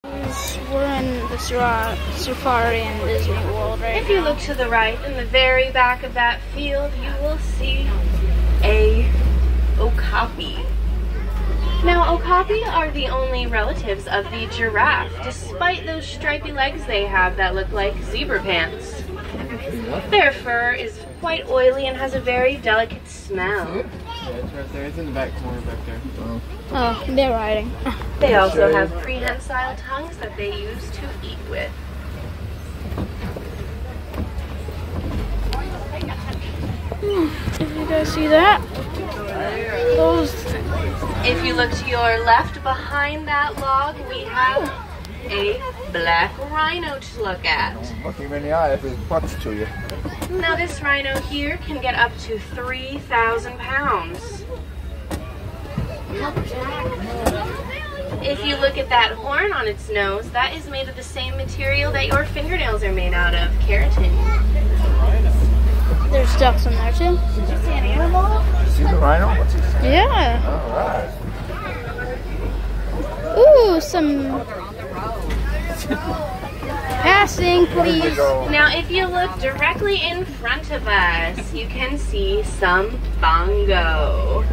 We're in the Safari in Disney World right If you look to the right, in the very back of that field, you will see a okapi. Now, okapi are the only relatives of the giraffe, despite those stripy legs they have that look like zebra pants. Their fur is quite oily and has a very delicate smell. Yeah, it's right there. It's in the back corner back there. Oh, they're riding. They also have prehensile tongues that they use to eat with. If you guys see that, those. If you look to your left behind that log, we have a black rhino to look at. Look him in the eye if his butt's to you. Now this rhino here can get up to 3,000 pounds. If you look at that horn on its nose, that is made of the same material that your fingernails are made out of, keratin. There's ducks in there too. Did you see an animal? See the rhino? What's he saying? Yeah. All right. Ooh, some passing, please. Now, if you look directly in front of us, you can see some bongo.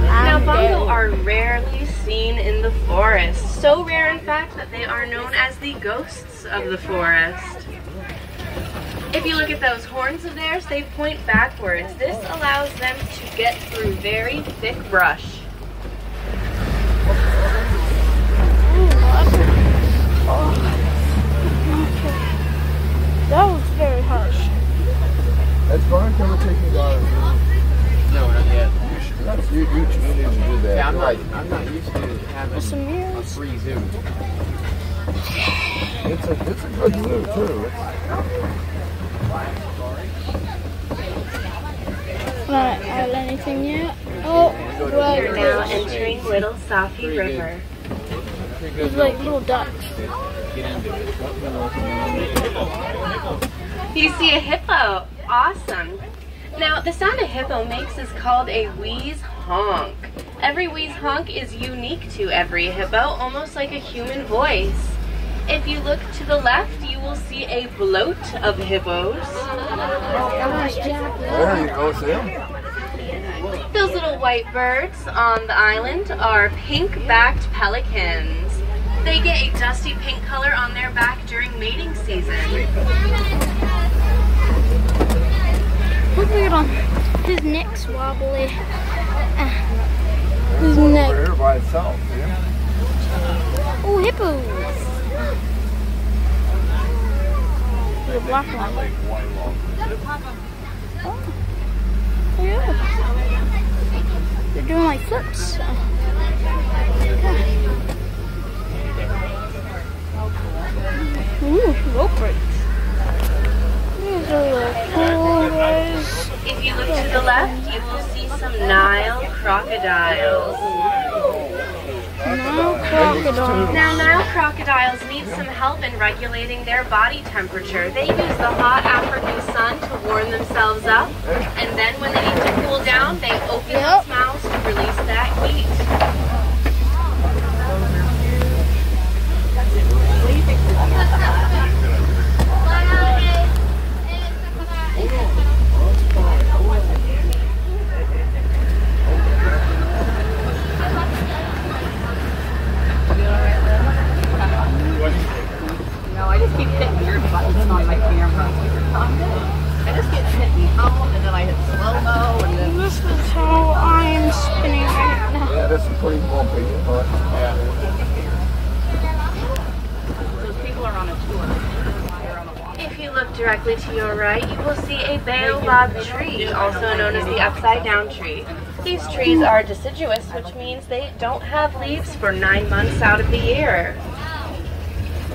Now, bongo are rarely seen in the forest. So rare, in fact, that they are known as the ghosts of the forest. If you look at those horns of theirs, they point backwards. This allows them to get through very thick brush. That was very harsh. That's fine. Can we take you down? No, not yet. You need to do that. Yeah, I'm not used to having Some a mirrors. free zoo. It's a good zoo too. Not add anything yet. Oh, We're now right. entering Little Safare River. There's like little ducks. You see a hippo. Awesome. Now, the sound a hippo makes is called a wheeze honk. Every wheeze honk is unique to every hippo, almost like a human voice. If you look to the left, you will see a bloat of hippos. There you go, Sam. Those little white birds on the island are pink-backed pelicans. They get a dusty pink color on their back during mating season. Look at him. His neck's wobbly. His neck. Over here by itself, yeah. Oh, hippos. The black one. Oh, yeah. They're doing like flips. Ooh, rope breaks. These are really cool, guys. If you look to the left, you will see some Nile crocodiles. No crocodile. Now, Nile crocodiles need some help in regulating their body temperature. They use the hot African sun to warm themselves up, and then when they need to cool down, they open those mouths to release that heat. No, I just keep hitting weird buttons on my camera. I just get hitting home and then I hit slow-mo and then... This is how I am spinning right now. Yeah, this is pretty bumpy, but Those people are on a tour. They're on a walk. If you look directly to your right, you will see a baobab tree, also known as the upside-down tree. These trees are deciduous, which means they don't have leaves for 9 months out of the year.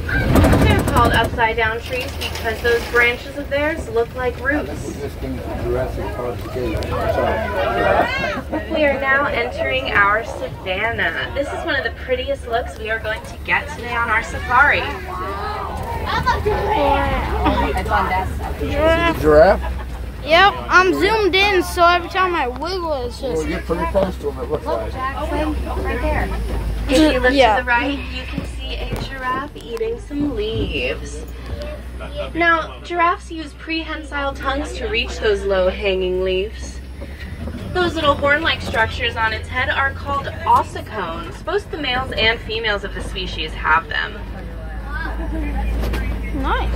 They're called upside-down trees because those branches of theirs look like roots. this thing's Jurassic Park skate. We are now entering our savannah. This is one of the prettiest looks we are going to get today on our safari. It's on that side. Giraffe? Yep, I'm zoomed in, so every time I wiggle, it's Well, just. you're pretty close to him, it looks like. Jackson, right there. If you look Yeah. to the right, you can see a giraffe eating some leaves. Now, giraffes use prehensile tongues to reach those low-hanging leaves. Those little horn-like structures on its head are called ossicones. Both the males and females of the species have them. Nice.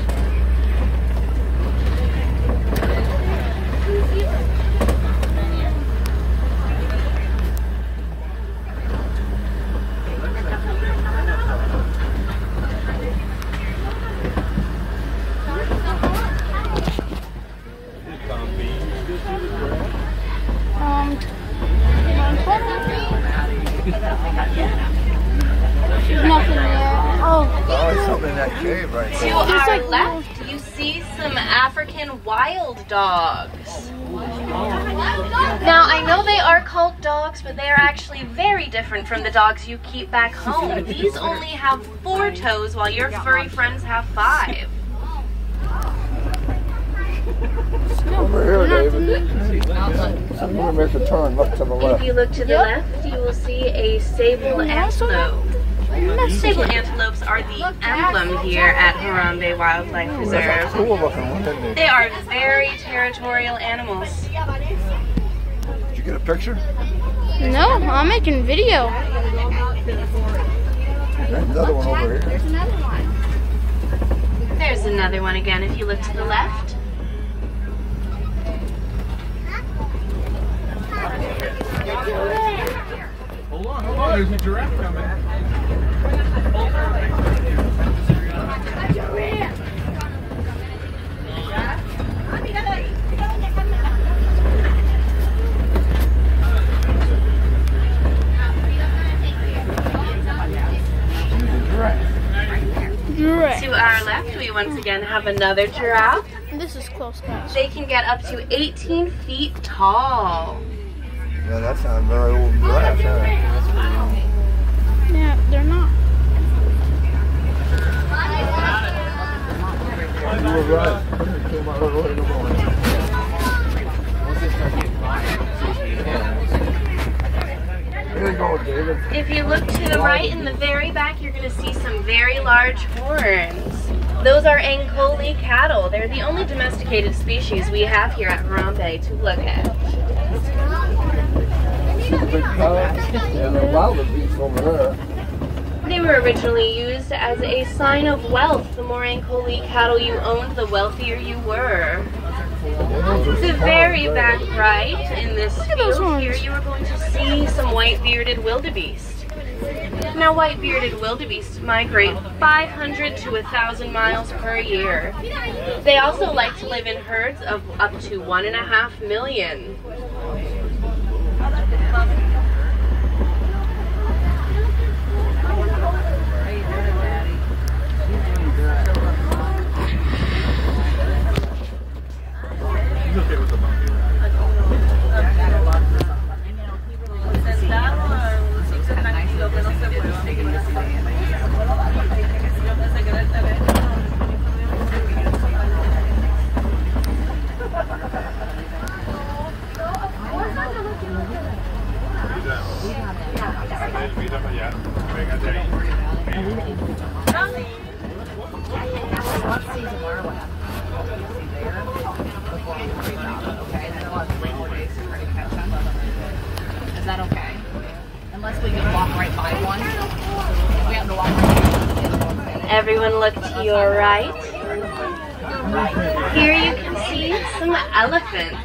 There's nothing there. Oh, There's something in that cave right To there. our left, you see some African wild dogs. Now, I know they are called dogs, but they are actually very different from the dogs you keep back home. These only have 4 toes, while your furry friends have 5. Over here, David. I'm going to make a turn. Look to the If left. you look to the left, you will see a sable antelope. Sable antelopes are the emblem here at Harambe Wildlife That's a Reserve. cool looking one, isn't it? They are very territorial animals. Did you get a picture? no, I'm making video. There's another one over here. There's another one again if you look to the left. Hold on, there's a giraffe coming. Giraffe. To our left, we once again have another giraffe. This is close, guys. They can get up to 18 feet tall. Yeah, that's not a very old giraffe. Yeah, they're not. You were right. It came out early in the morning. Once they start getting quiet, Here you go, David. If you look to the right in the very back, you're going to see some very large horns. Those are Ankole cattle. They're the only domesticated species we have here at Harambe to look at. See the big cow? Yeah, the wildebeest over there. They were originally used as a sign of wealth. The more Ankole cattle you owned, the wealthier you were. The very back right in this those field horns. here, you are going to see some white-bearded wildebeest. Now, white-bearded wildebeest migrate 500 to 1,000 miles per year. They also like to live in herds of up to 1.5 million. He's okay with the monkey. Mira para allá, venga de ahí. Is that okay? Unless we can walk right by one. If we have to walk right by Everyone look to your right. Here you can see some elephants.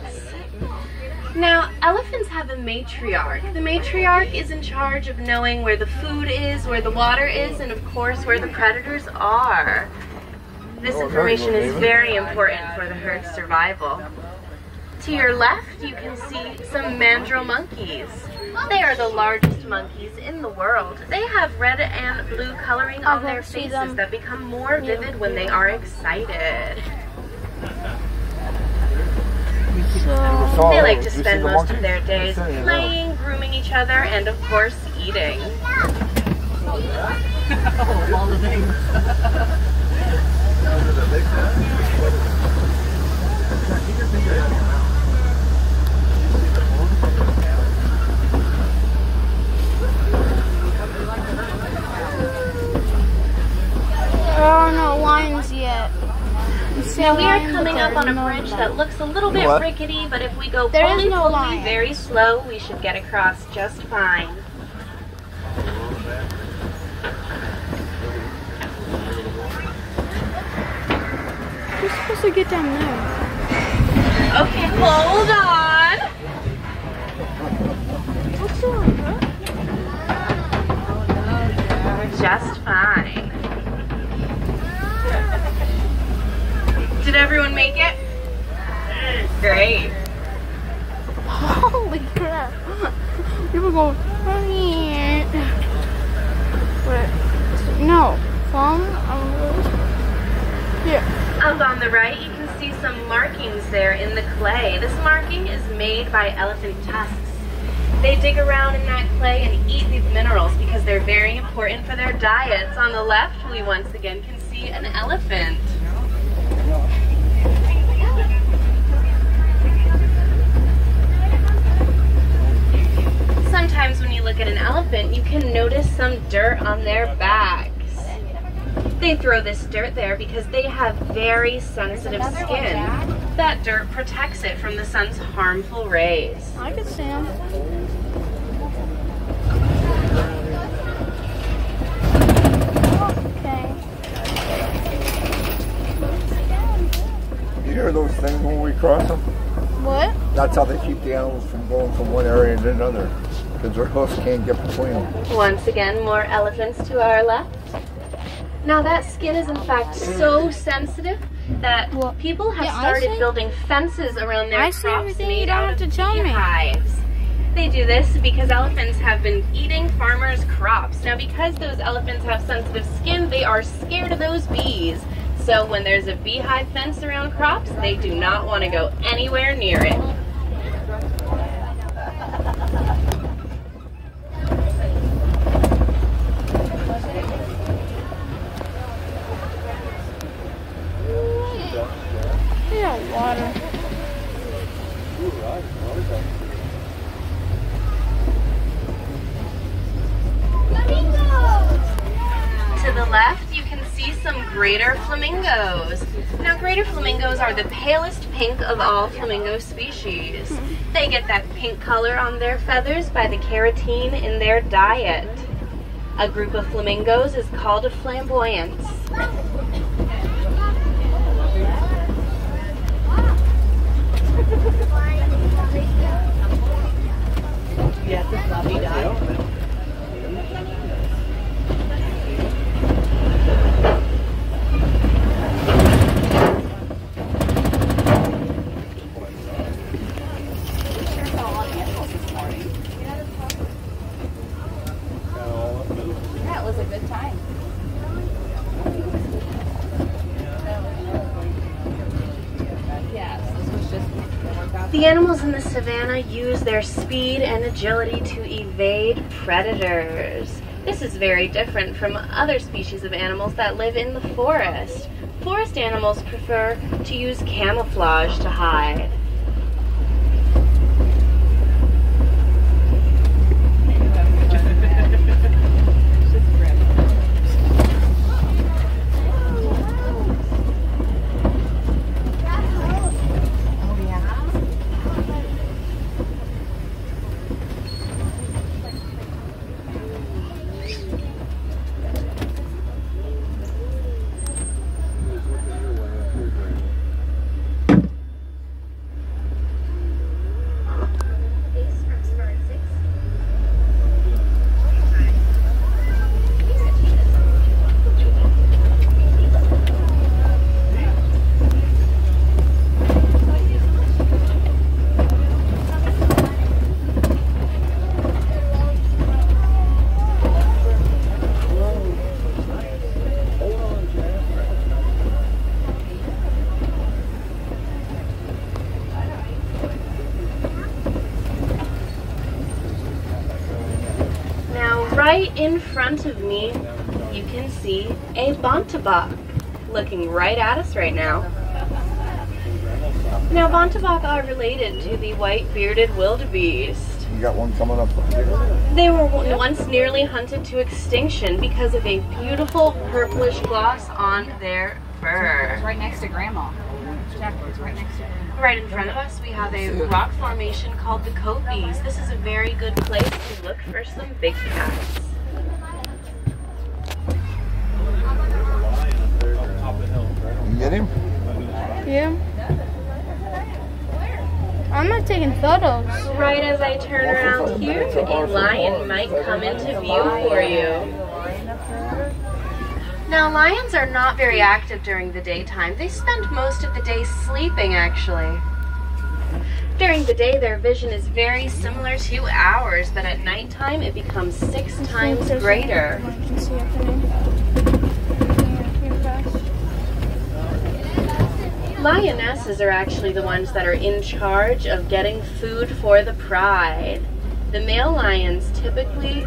Now, elephants have a matriarch. The matriarch is in charge of knowing where the food is, where the water is, and of course where the predators are. This information is very important for the herd's survival. To your left, you can see some mandrill monkeys. They are the largest monkeys in the world. They have red and blue coloring on their faces that become more vivid when they are excited. They like to spend most of their days playing, grooming each other, and of course, eating. all the things. see Now a we are lion, coming but up on a no bridge lion. that looks a little bit What? rickety, but if we go There is fully, no fully, lion. very slow, we should get across just fine. You're supposed to get down there. Okay, hold on. What's wrong, bro? We're just fine. Did everyone make it? Great. Holy crap. People go, wait, no, here. Up on the right, you can see some markings there in the clay. This marking is made by elephant tusks. They dig around in that clay and eat these minerals because they're very important for their diets. On the left, we once again can see an elephant. Sometimes when you look at an elephant, you can notice some dirt on their backs. They throw this dirt there because they have very sensitive skin. That dirt protects it from the sun's harmful rays. I can see him. Okay. You hear those things when we cross them? What? That's how they keep the animals from going from one area to another, because their hoofs can't get between them. Once again, more elephants to our left. Now that skin is in fact so sensitive that Well, people have yeah, I started see. building fences around their I see crops everything, made you don't out have of to tell me. beehives. They do this because elephants have been eating farmers' crops. Now because those elephants have sensitive skin, they are scared of those bees. So when there's a beehive fence around crops, they do not want to go anywhere near it. Yeah, water. To the left, you can see some greater flamingos. Now, greater flamingos are the palest pink of all flamingo species. They get that pink color on their feathers by the keratin in their diet. A group of flamingos is called a flamboyance. Yes, it's lovely dog. That was a good time. Yes, this was just The animals in the savannah use their speed and agility to evade predators. This is very different from other species of animals that live in the forest. Forest animals prefer to use camouflage to hide. Right in front of me, you can see a bontebok looking right at us right now. Now, bontebok are related to the white-bearded wildebeest. You got one coming up here. They were once nearly hunted to extinction because of a beautiful purplish gloss on their fur. It's right next to Grandma. Jack, it's right next to Grandma. Right in front of us, we have a rock formation called the Copies. This is a very good place to look for some big cats. You get him? Yeah. I'm not taking photos. Right as I turn around here, a lion might come into view for you. Now, lions are not very active during the daytime. They spend most of the day sleeping, actually. During the day, their vision is very similar to ours, but at nighttime, it becomes 6 times greater. Lionesses are actually the ones that are in charge of getting food for the pride. The male lions typically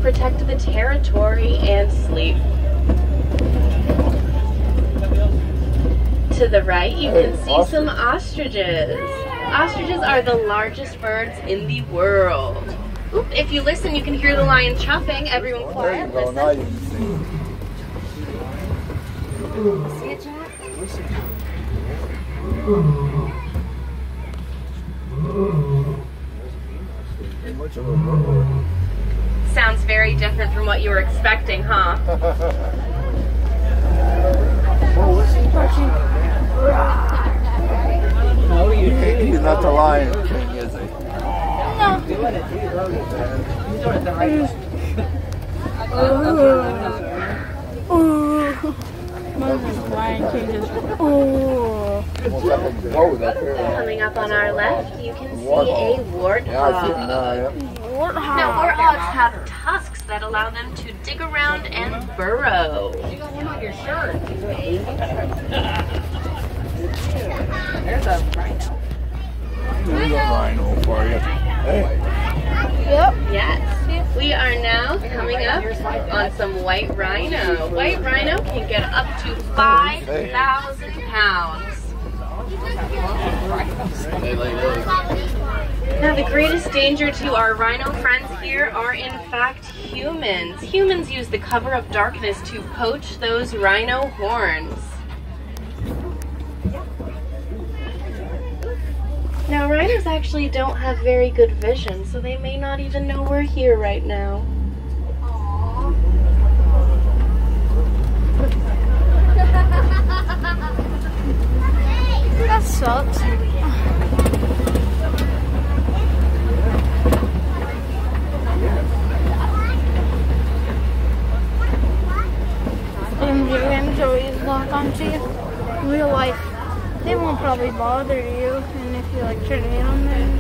protect the territory and sleep. To the right, you can see some ostriches. Ostriches are the largest birds in the world. Oop, if you listen, you can hear the lion chuffing. Everyone There you quiet, go. Now listen. you can see. See it, Jack? Much of a bird. Sounds very different from what you were expecting, huh? He's not the Lion King, is he? Lion King just. Oh. Coming up on our left, you can see a warthog. Yeah, I see him now, yeah. Now, warthogs have tusks that allow them to dig around and burrow. You got one on your shirt. There's a rhino. There's a rhino for you. Hey. Yep. Yes, we are now coming up on some white rhino. White rhino can get up to 5,000 pounds. Now, the greatest danger to our rhino friends here are, in fact, humans. Humans use the cover of darkness to poach those rhino horns. Now, rhinos actually don't have very good vision, so they may not even know we're here right now. That sucks. MGM's always lock onto you. In real life, they won't probably bother you, and if you like turn it on them,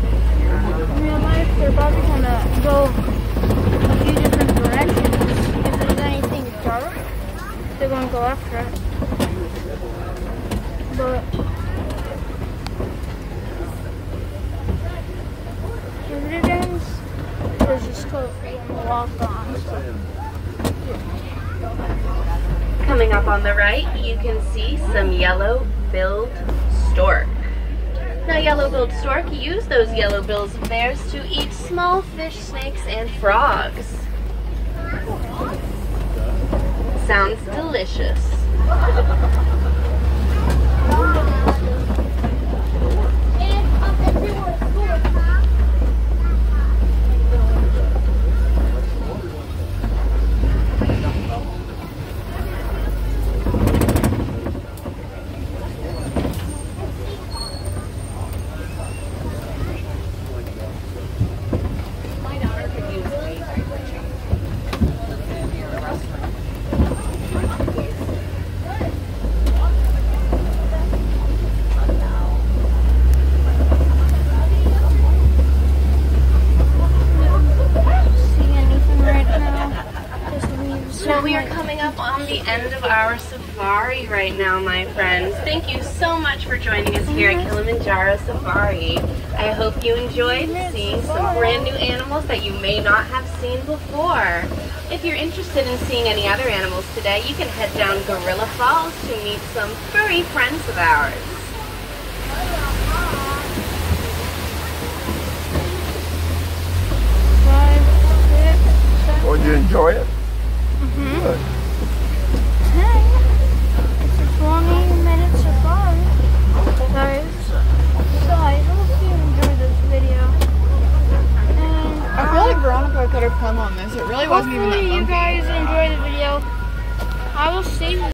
in real life, they're probably gonna go a few different directions. If there's anything dark, they're gonna go after it. But evidence is just code for them to walk on. Coming up on the right, you can see some yellow-billed stork. Now, yellow-billed stork use those yellow bills of theirs to eat small fish, snakes, and frogs. Sounds delicious. Now we are coming up on the end of our safari right now, my friends. Thank you so much for joining us here at Kilimanjaro Safari. I hope you enjoyed seeing some brand new animals that you may not have seen before. If you're interested in seeing any other animals today, you can head down Gorilla Falls to meet some furry friends of ours. Oh, did you enjoy it? Hey, thumb on this. It really wasn't even that Hopefully you bumpy. guys enjoyed the video. I will see you.